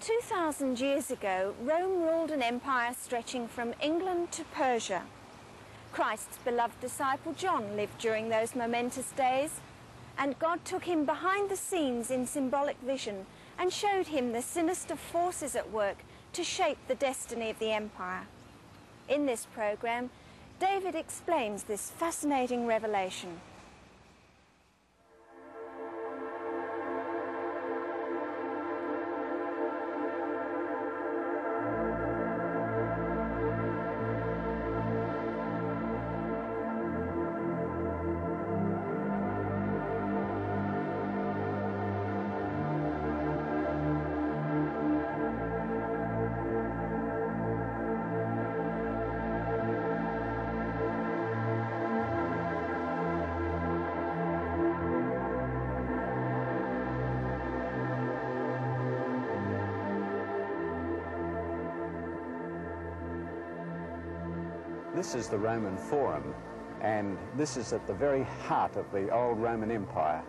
2,000 years ago, Rome ruled an empire stretching from England to Persia. Christ's beloved disciple John lived during those momentous days, and God took him behind the scenes in symbolic vision and showed him the sinister forces at work to shape the destiny of the empire. In this program, David explains this fascinating revelation. This is the Roman Forum, and this is at the very heart of the old Roman Empire.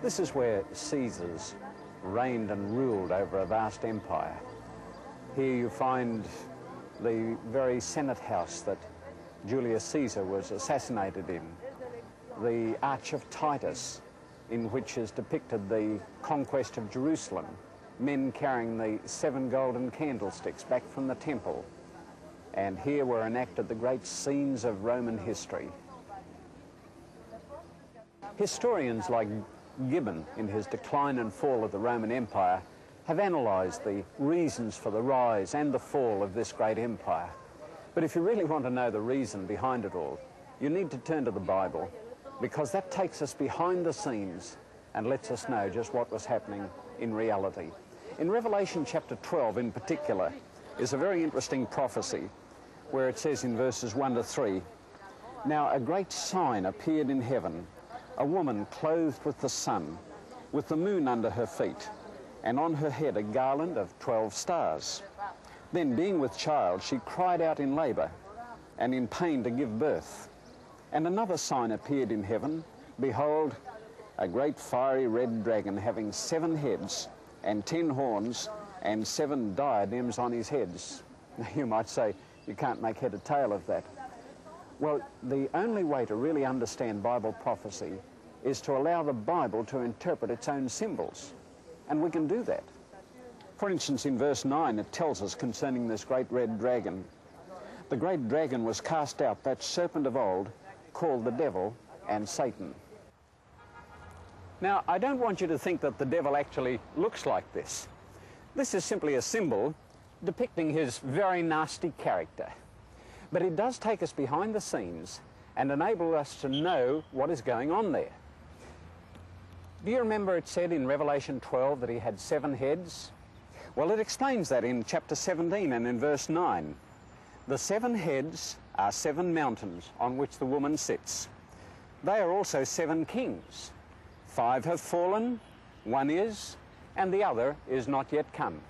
This is where Caesars reigned and ruled over a vast empire. Here you find the very Senate house that Julius Caesar was assassinated in, the Arch of Titus, in which is depicted the conquest of Jerusalem, men carrying the 7 golden candlesticks back from the temple. And here were enacted the great scenes of Roman history. Historians like Gibbon, in his Decline and Fall of the Roman Empire, have analysed the reasons for the rise and the fall of this great empire. But if you really want to know the reason behind it all, you need to turn to the Bible, because that takes us behind the scenes and lets us know just what was happening in reality. In Revelation chapter 12 in particular is a very interesting prophecy, where it says in verses 1 to 3, "Now a great sign appeared in heaven, a woman clothed with the sun, with the moon under her feet, and on her head a garland of 12 stars. Then, being with child, she cried out in labour and in pain to give birth. And another sign appeared in heaven, behold, a great fiery red dragon having 7 heads and 10 horns and 7 diadems on his heads." Now, you might say, you can't make head or tail of that. Well, the only way to really understand Bible prophecy is to allow the Bible to interpret its own symbols. And we can do that. For instance, in verse 9, it tells us concerning this great red dragon. "The great dragon was cast out, that serpent of old, called the devil and Satan." Now, I don't want you to think that the devil actually looks like this. This is simply a symbol depicting his very nasty character. But it does take us behind the scenes and enable us to know what is going on there. Do you remember it said in Revelation 12 that he had 7 heads? Well, it explains that in chapter 17 and in verse 9. "The 7 heads are 7 mountains on which the woman sits. They are also 7 kings. 5 have fallen, 1 is, and the other is not yet come."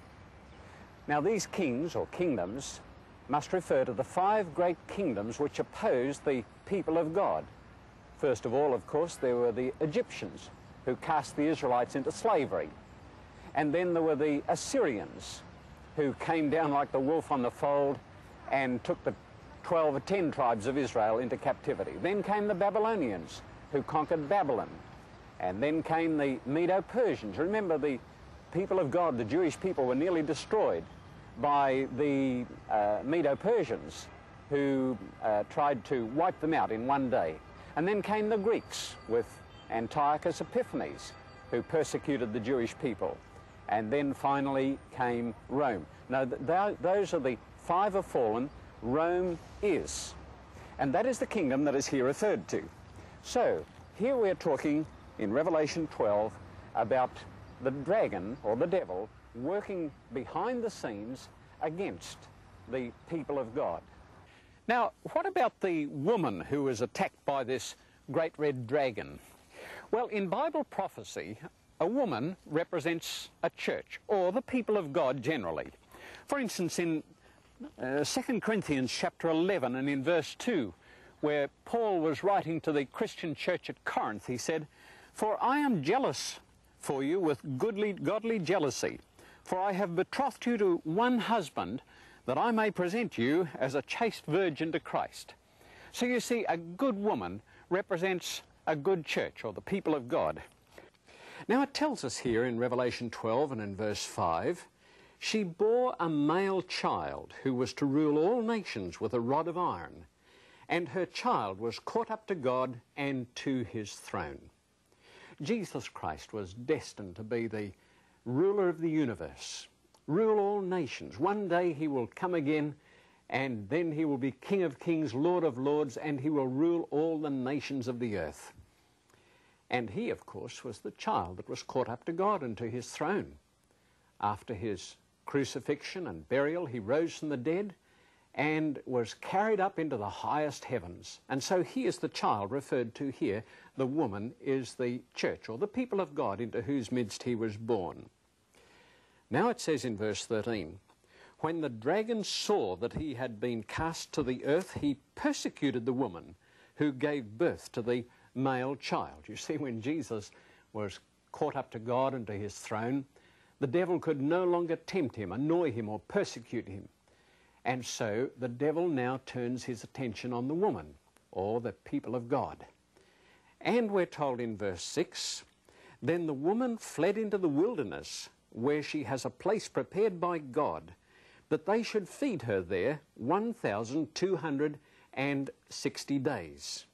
Now, these kings, or kingdoms, must refer to the 5 great kingdoms which opposed the people of God. First of all, of course, there were the Egyptians, who cast the Israelites into slavery. And then there were the Assyrians, who came down like the wolf on the fold and took the 12 or 10 tribes of Israel into captivity. Then came the Babylonians, who conquered Babylon. And then came the Medo-Persians. Remember, the people of God, the Jewish people, were nearly destroyed by the Medo-Persians, who tried to wipe them out in one day. And then came the Greeks with Antiochus Epiphanes, who persecuted the Jewish people. And then finally came Rome. Now, those are the 5 have fallen. Rome is. And that is the kingdom that is here referred to. So, here we are talking in Revelation 12 about the dragon, or the devil, working behind the scenes against the people of God. Now, what about the woman who was attacked by this great red dragon? Well, in Bible prophecy, a woman represents a church, or the people of God generally. For instance, in 2 Corinthians chapter 11 and in verse 2, where Paul was writing to the Christian church at Corinth, he said, "For I am jealous for you with godly jealousy, For I have betrothed you to one husband, that I may present you as a chaste virgin to Christ. So you see, a good woman represents a good church, or the people of God. Now it tells us here in Revelation 12 and in verse 5, she bore a male child who was to rule all nations with a rod of iron, and her child was caught up to God and to his throne. Jesus Christ was destined to be the ruler of the universe, rule all nations. One day he will come again, and then he will be King of kings, Lord of lords, and he will rule all the nations of the earth. And he, of course, was the child that was caught up to God and to his throne. After his crucifixion and burial, he rose from the dead and was carried up into the highest heavens. And so he is the child referred to here. The woman is the church, or the people of God, into whose midst he was born. Now it says in verse 13, when the dragon saw that he had been cast to the earth, he persecuted the woman who gave birth to the male child. You see, when Jesus was caught up to God and to his throne, the devil could no longer tempt him, annoy him, or persecute him. And so the devil now turns his attention on the woman, or the people of God. And we're told in verse 6, then the woman fled into the wilderness, where she has a place prepared by God, that they should feed her there 1,260 days.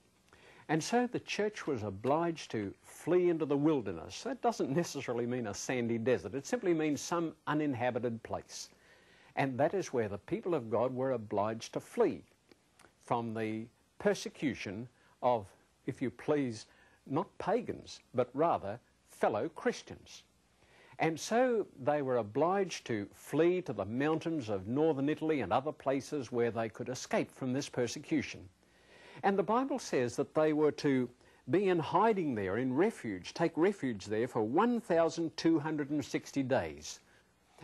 And so the church was obliged to flee into the wilderness. That doesn't necessarily mean a sandy desert. It simply means some uninhabited place. And that is where the people of God were obliged to flee from the persecution of, if you please, not pagans, but rather fellow Christians. And so they were obliged to flee to the mountains of northern Italy and other places where they could escape from this persecution. And the Bible says that they were to be in hiding there, in refuge, take refuge there for 1,260 days.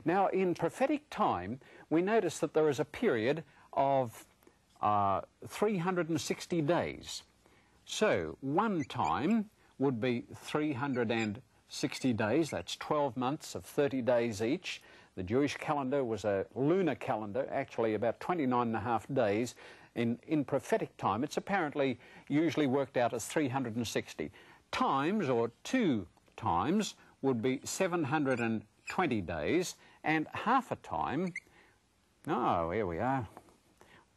Now, in prophetic time, we notice that there is a period of 360 days. So, one time would be 360 days. That's 12 months of 30 days each. The Jewish calendar was a lunar calendar, actually about 29.5 days. In prophetic time, it's apparently usually worked out as 360. Times, or 2 times, would be 720 days, and half a time, here we are,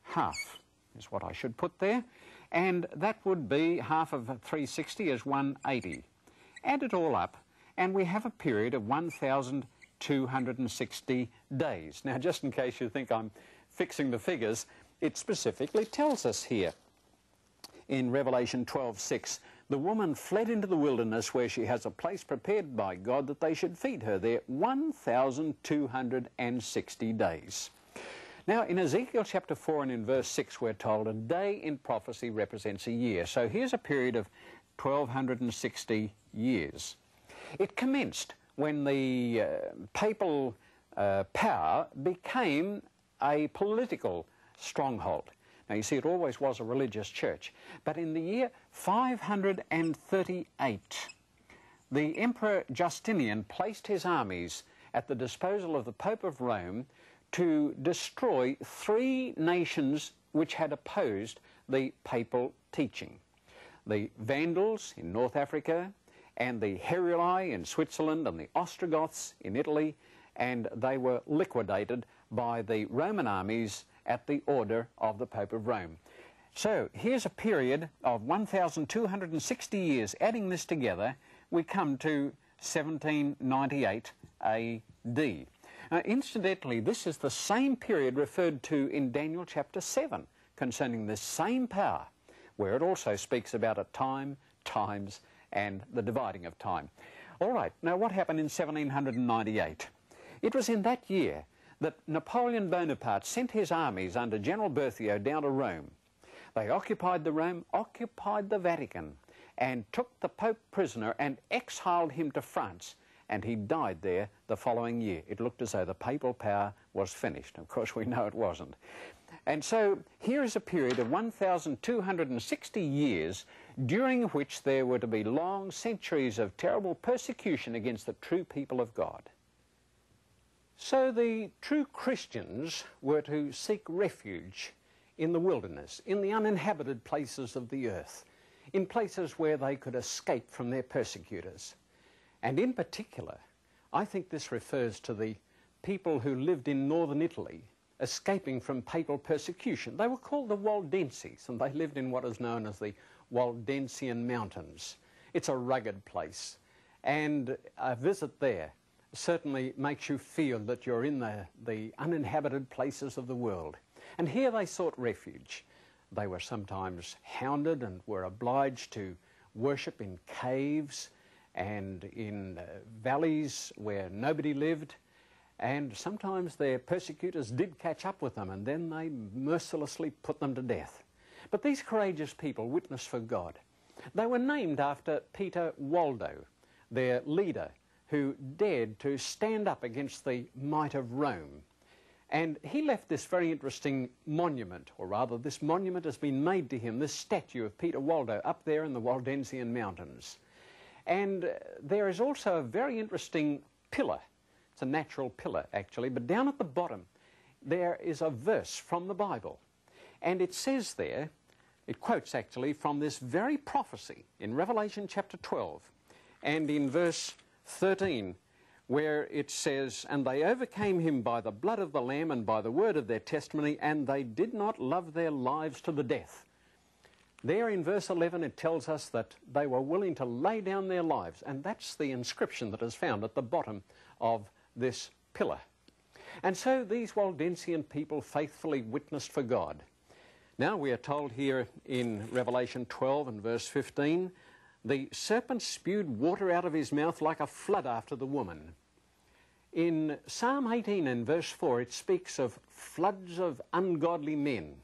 half is what I should put there, and that would be half of 360 is 180. Add it all up, and we have a period of 1,260 days. Now, just in case you think I'm fixing the figures, it specifically tells us here in Revelation 12:6, the woman fled into the wilderness where she has a place prepared by God that they should feed her there 1,260 days. Now, in Ezekiel chapter 4 and in verse 6, we're told a day in prophecy represents a year. So here's a period of 1,260 years. It commenced when the papal power became a political stronghold. Now, you see, it always was a religious church. But in the year 538, the Emperor Justinian placed his armies at the disposal of the Pope of Rome to destroy 3 nations which had opposed the papal teaching. The Vandals in North Africa, and the Heruli in Switzerland, and the Ostrogoths in Italy, and they were liquidated by the Roman armies at the order of the Pope of Rome. So here's a period of 1,260 years. Adding this together, we come to 1798 AD. Now, incidentally, this is the same period referred to in Daniel chapter 7 concerning this same power, where it also speaks about a time, times, and the dividing of time. All right, now what happened in 1798? It was in that year that Napoleon Bonaparte sent his armies under General Berthier down to Rome. They occupied the Vatican, and took the Pope prisoner and exiled him to France, and he died there the following year. It looked as though the papal power was finished. Of course, we know it wasn't. And so here is a period of 1,260 years during which there were to be long centuries of terrible persecution against the true people of God. So the true Christians were to seek refuge in the wilderness, in the uninhabited places of the earth, in places where they could escape from their persecutors. And in particular, I think this refers to the people who lived in northern Italy, escaping from papal persecution. They were called the Waldenses, and they lived in what is known as the Waldensian Mountains. It's a rugged place, and a visit there certainly makes you feel that you're in the uninhabited places of the world. And here they sought refuge. They were sometimes hounded and were obliged to worship in caves and in valleys where nobody lived. And sometimes their persecutors did catch up with them, and then they mercilessly put them to death. But these courageous people witnessed for God. They were named after Peter Waldo, their leader, who dared to stand up against the might of Rome. And he left this very interesting monument, or rather this monument has been made to him, this statue of Peter Waldo up there in the Waldensian Mountains. And there is also a very interesting pillar. It's a natural pillar, actually, but down at the bottom there is a verse from the Bible. And it says there, it quotes actually from this very prophecy in Revelation chapter 12 and in verse 13, where it says, "And they overcame him by the blood of the Lamb and by the word of their testimony, and they did not love their lives to the death." There in verse 11 it tells us that they were willing to lay down their lives, and that's the inscription that is found at the bottom of this pillar. And so these Waldensian people faithfully witnessed for God. Now we are told here in Revelation 12 and verse 15, "The serpent spewed water out of his mouth like a flood after the woman." In Psalm 18 and verse 4 it speaks of floods of ungodly men.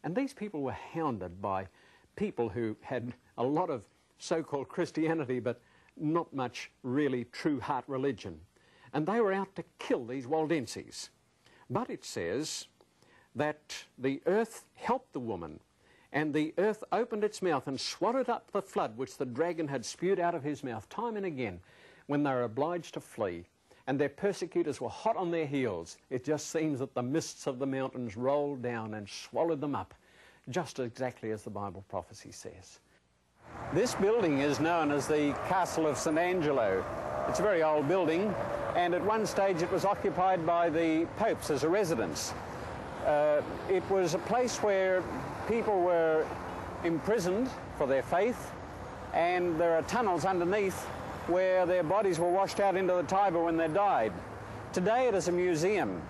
And these people were hounded by people who had a lot of so-called Christianity but not much really true heart religion. And they were out to kill these Waldenses. But it says that the earth helped the woman, and the earth opened its mouth and swallowed up the flood which the dragon had spewed out of his mouth time and again when they were obliged to flee. And their persecutors were hot on their heels. It just seems that the mists of the mountains rolled down and swallowed them up, just exactly as the Bible prophecy says. This building is known as the Castle of St. Angelo. It's a very old building, and at one stage it was occupied by the popes as a residence. It was a place where people were imprisoned for their faith, and there are tunnels underneath where their bodies were washed out into the Tiber when they died. Today it is a museum,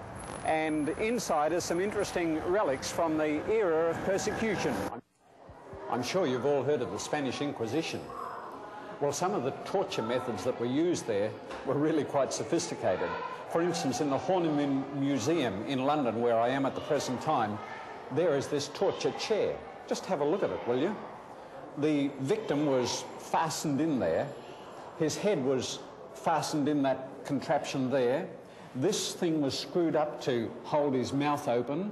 and inside is some interesting relics from the era of persecution. I'm sure you've all heard of the Spanish Inquisition. Well, some of the torture methods that were used there were really quite sophisticated. For instance, in the Horniman Museum in London, where I am at the present time, there is this torture chair. Just have a look at it, will you? The victim was fastened in there. His head was fastened in that contraption there. This thing was screwed up to hold his mouth open,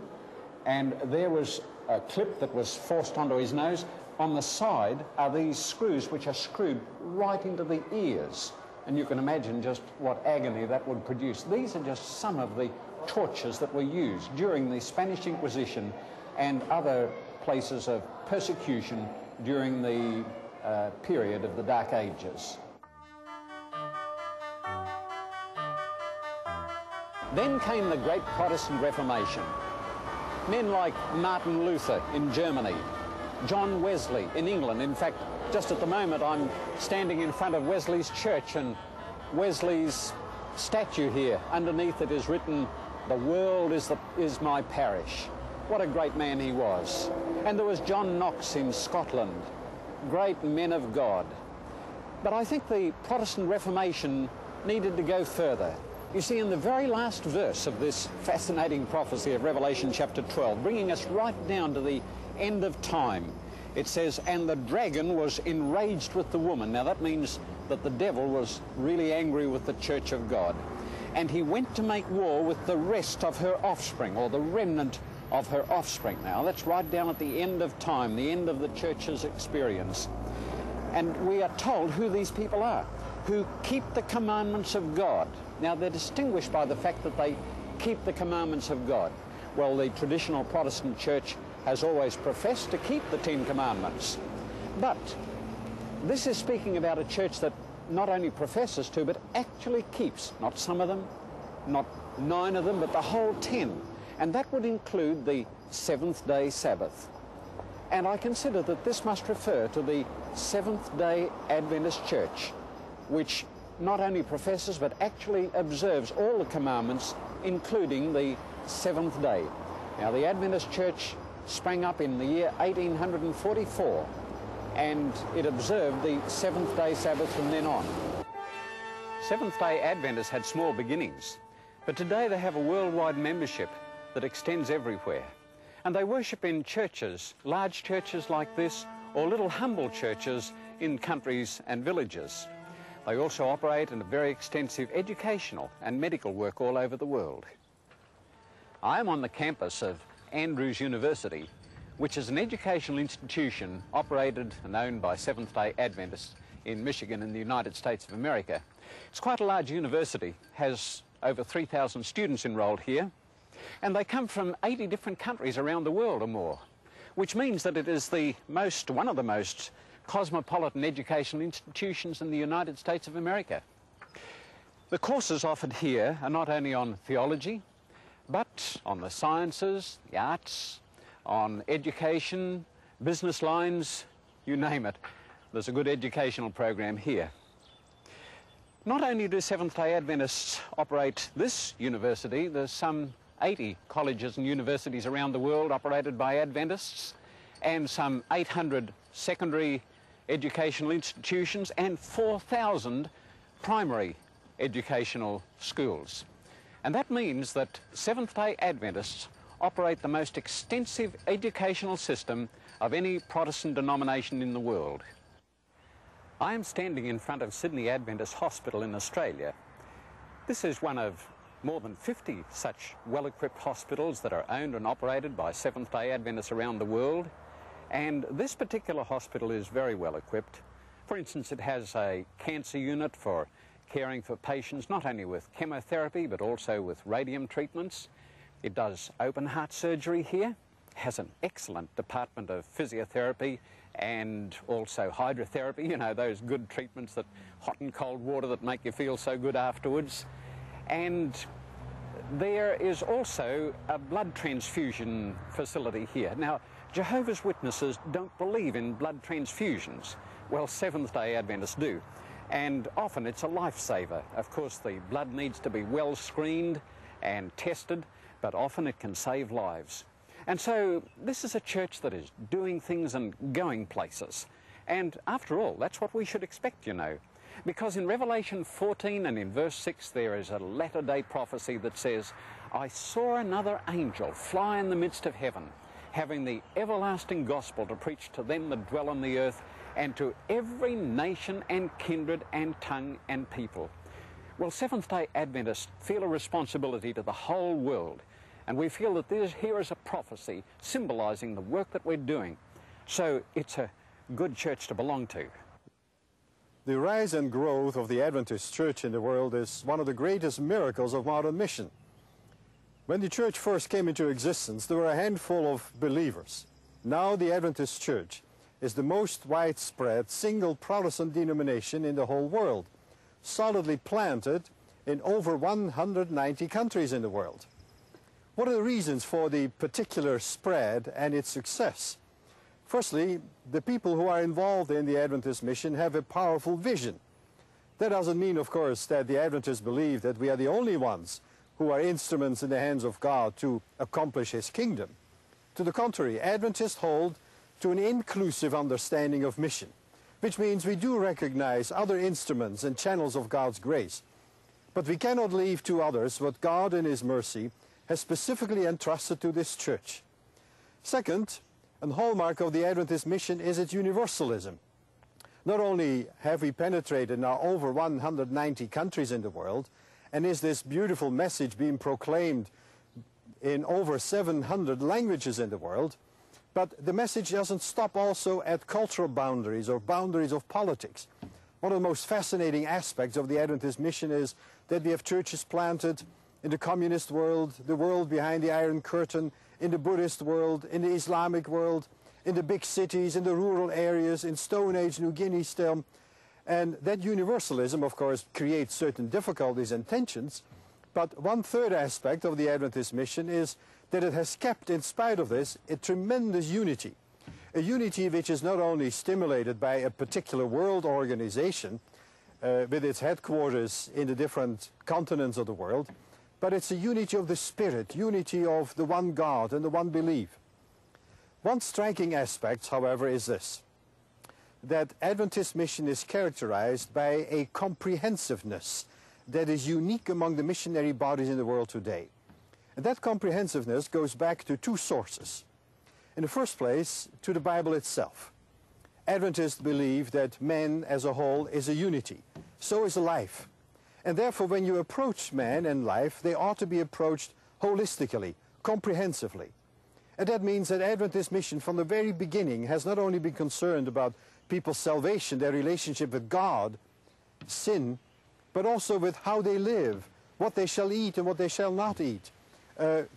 and there was a clip that was forced onto his nose. On the side are these screws which are screwed right into the ears, and you can imagine just what agony that would produce. These are just some of the tortures that were used during the Spanish Inquisition and other places of persecution during the period of the Dark Ages. Then came the great Protestant Reformation. Men like Martin Luther in Germany, John Wesley in England. In fact, just at the moment I'm standing in front of Wesley's church, and Wesley's statue here, underneath it is written, "The world is my parish." What a great man he was. And there was John Knox in Scotland, great men of God. But I think the Protestant Reformation needed to go further. You see, in the very last verse of this fascinating prophecy of Revelation chapter 12, bringing us right down to the end of time, it says, "And the dragon was enraged with the woman." Now that means that the devil was really angry with the church of God. "And he went to make war with the rest of her offspring," or the remnant of her offspring. Now that's right down at the end of time, the end of the church's experience. And we are told who these people are, who keep the commandments of God Now, they're distinguished by the fact that they keep the commandments of God. Well, the traditional Protestant church has always professed to keep the 10 commandments. But this is speaking about a church that not only professes to, but actually keeps, not some of them, not 9 of them, but the whole 10. And that would include the seventh-day Sabbath. And I consider that this must refer to the Seventh-day Adventist Church, which not only professes but actually observes all the commandments, including the seventh day. Now, the Adventist Church sprang up in the year 1844, and it observed the seventh-day Sabbath from then on. Seventh-day Adventists had small beginnings, but today they have a worldwide membership that extends everywhere. And they worship in churches, large churches like this, or little humble churches in countries and villages. They also operate in a very extensive educational and medical work all over the world. I am on the campus of Andrews University, which is an educational institution operated and owned by Seventh-day Adventists in Michigan in the United States of America. It's quite a large university, has over 3,000 students enrolled here, and they come from 80 different countries around the world or more, which means that it is one of the most cosmopolitan educational institutions in the United States of America. The courses offered here are not only on theology, but on the sciences, the arts, on education, business lines, you name it. There's a good educational program here. Not only do Seventh-day Adventists operate this university, there's some 80 colleges and universities around the world operated by Adventists, and some 800 secondary educational institutions and 4,000 primary educational schools. And that means that Seventh-day Adventists operate the most extensive educational system of any Protestant denomination in the world. I am standing in front of Sydney Adventist Hospital in Australia. This is one of more than 50 such well-equipped hospitals that are owned and operated by Seventh-day Adventists around the world. And this particular hospital is very well equipped. For instance, it has a cancer unit for caring for patients not only with chemotherapy but also with radium treatments. It does open heart surgery here, has an excellent department of physiotherapy and also hydrotherapy, you know, those good treatments, that hot and cold water that make you feel so good afterwards. And there is also a blood transfusion facility here. Now, Jehovah's Witnesses don't believe in blood transfusions. Well, Seventh-day Adventists do. And often it's a lifesaver. Of course, the blood needs to be well screened and tested, but often it can save lives. And so this is a church that is doing things and going places. And after all, that's what we should expect, you know. Because in Revelation 14 and in verse 6, there is a latter-day prophecy that says, "I saw another angel fly in the midst of heaven, having the everlasting gospel to preach to them that dwell on the earth, and to every nation and kindred and tongue and people." Well, Seventh-day Adventists feel a responsibility to the whole world, and we feel that here is a prophecy symbolizing the work that we're doing. So it's a good church to belong to. The rise and growth of the Adventist Church in the world is one of the greatest miracles of modern mission. When the church first came into existence, there were a handful of believers. Now the Adventist Church is the most widespread single Protestant denomination in the whole world, solidly planted in over 190 countries in the world. What are the reasons for the particular spread and its success? Firstly, the people who are involved in the Adventist mission have a powerful vision. That doesn't mean, of course, that the Adventists believe that we are the only ones who are instruments in the hands of God to accomplish His kingdom. To the contrary, Adventists hold to an inclusive understanding of mission, which means we do recognize other instruments and channels of God's grace. But we cannot leave to others what God in His mercy has specifically entrusted to this church. Second, a hallmark of the Adventist mission is its universalism. Not only have we penetrated now over 190 countries in the world, and is this beautiful message being proclaimed in over 700 languages in the world, but the message doesn't stop also at cultural boundaries or boundaries of politics. One of the most fascinating aspects of the Adventist mission is that we have churches planted in the communist world, the world behind the Iron Curtain, in the Buddhist world, in the Islamic world, in the big cities, in the rural areas, in Stone Age New Guinea still. And that universalism, of course, creates certain difficulties and tensions. But one third aspect of the Adventist mission is that it has kept, in spite of this, a tremendous unity. A unity which is not only stimulated by a particular world organization with its headquarters in the different continents of the world, but it's a unity of the Spirit, unity of the one God and the one belief. One striking aspect, however, is this, that Adventist mission is characterized by a comprehensiveness that is unique among the missionary bodies in the world today. And that comprehensiveness goes back to two sources. In the first place, to the Bible itself. Adventists believe that man as a whole is a unity. So is life. And therefore, when you approach man and life, they ought to be approached holistically, comprehensively. And that means that Adventist mission from the very beginning has not only been concerned about people's salvation, their relationship with God, sin, but also with how they live, what they shall eat and what they shall not eat,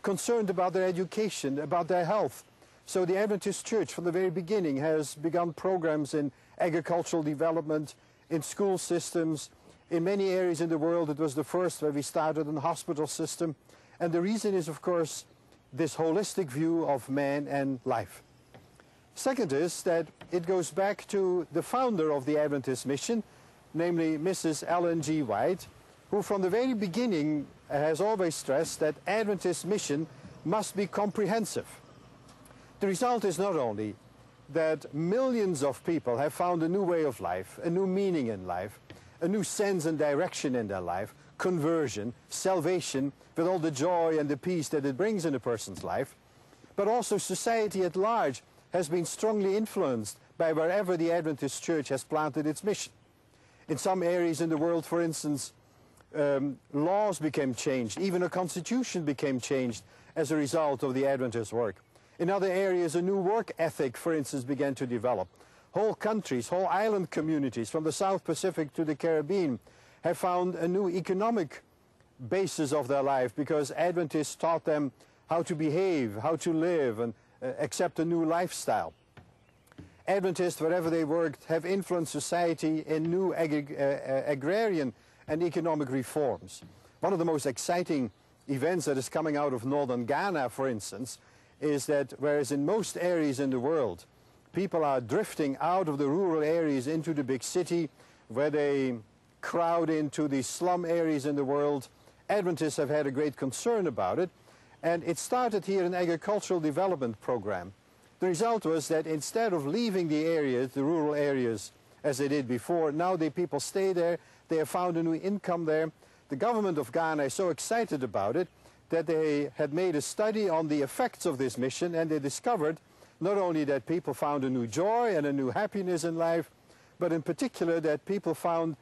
concerned about their education, about their health. So the Adventist Church from the very beginning has begun programs in agricultural development, in school systems. In many areas in the world, it was the first where we started a hospital system. And the reason is, of course, this holistic view of man and life. Second is that it goes back to the founder of the Adventist mission, namely Mrs. Ellen G. White, who from the very beginning has always stressed that Adventist mission must be comprehensive. The result is not only that millions of people have found a new way of life, a new meaning in life, a new sense and direction in their life, conversion, salvation, with all the joy and the peace that it brings in a person's life, but also society at large has been strongly influenced by wherever the Adventist Church has planted its mission. In some areas in the world, for instance, laws became changed, even a constitution became changed as a result of the Adventist work. In other areas, a new work ethic, for instance, began to develop. Whole countries, whole island communities, from the South Pacific to the Caribbean, have found a new economic basis of their life because Adventists taught them how to behave, how to live, and accept a new lifestyle. Adventists, wherever they worked, have influenced society in new agrarian and economic reforms. One of the most exciting events that is coming out of northern Ghana, for instance, is that whereas in most areas in the world, people are drifting out of the rural areas into the big city, where they crowd into the slum areas in the world, Adventists have had a great concern about it, and it started here an agricultural development program. The result was that instead of leaving the areas, the rural areas, as they did before, now the people stay there, they have found a new income there. The government of Ghana is so excited about it that they had made a study on the effects of this mission, and they discovered not only that people found a new joy and a new happiness in life, but in particular that people found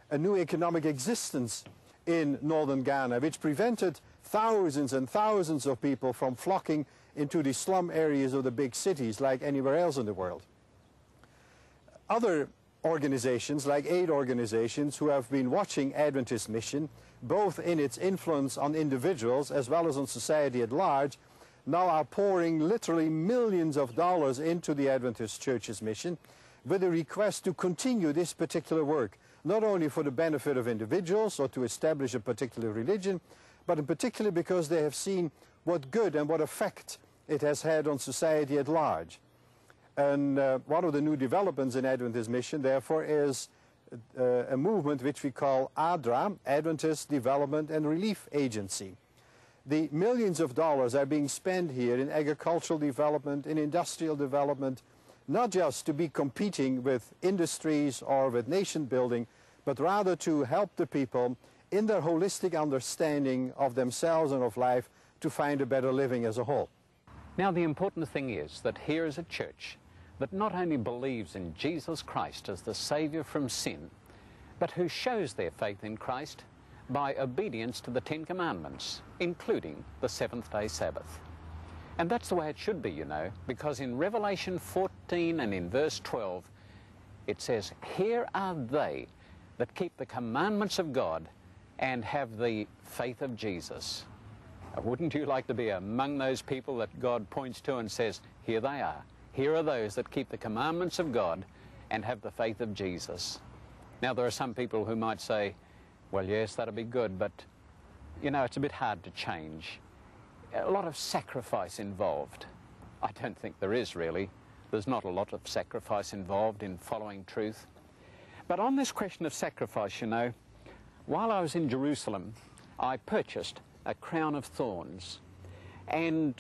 a new economic existence in northern Ghana, which prevented thousands and thousands of people from flocking into the slum areas of the big cities like anywhere else in the world. Other organizations, like aid organizations, who have been watching Adventist mission, both in its influence on individuals as well as on society at large, now are pouring literally millions of dollars into the Adventist Church's mission with a request to continue this particular work, not only for the benefit of individuals or to establish a particular religion, but in particular because they have seen what good and what effect it has had on society at large. And one of the new developments in Adventist mission, therefore, is a movement which we call ADRA, Adventist Development and Relief Agency. The millions of dollars are being spent here in agricultural development, in industrial development, not just to be competing with industries or with nation building, but rather to help the people in their holistic understanding of themselves and of life to find a better living as a whole. Now, the important thing is that here is a church that not only believes in Jesus Christ as the Saviour from sin, but who shows their faith in Christ by obedience to the Ten Commandments, including the seventh-day Sabbath. And that's the way it should be, you know, because in Revelation 14 and in verse 12, it says, "Here are they that keep the commandments of God and have the faith of Jesus. Wouldn't you like to be among those people that God points to and says, here they are. Here are those that keep the commandments of God and have the faith of Jesus. Now, there are some people who might say, well, yes, that'll be good, but, you know, it's a bit hard to change. A lot of sacrifice involved. I don't think there is, really. There's not a lot of sacrifice involved in following truth. But on this question of sacrifice, you know, while I was in Jerusalem, I purchased a crown of thorns. And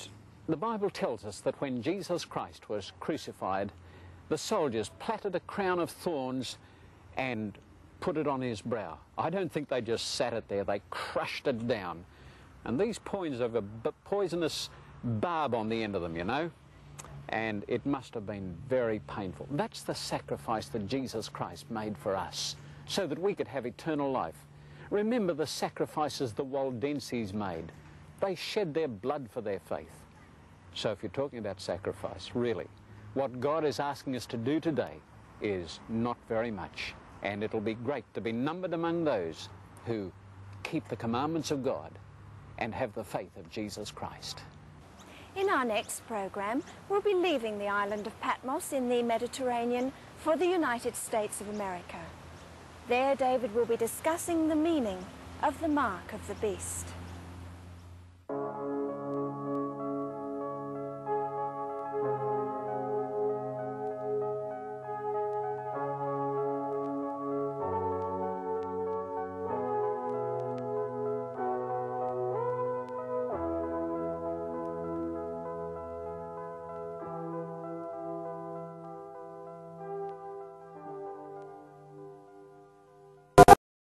the Bible tells us that when Jesus Christ was crucified, the soldiers plaited a crown of thorns and put it on his brow. I don't think they just sat it there, they crushed it down. And these points have a poisonous barb on the end of them, you know. And it must have been very painful. That's the sacrifice that Jesus Christ made for us, so that we could have eternal life. Remember the sacrifices the Waldenses made. They shed their blood for their faith. So if you're talking about sacrifice, really, what God is asking us to do today is not very much. And it'll be great to be numbered among those who keep the commandments of God and have the faith of Jesus Christ. In our next program, we'll be leaving the island of Patmos in the Mediterranean for the United States of America. There, David will be discussing the meaning of the mark of the beast.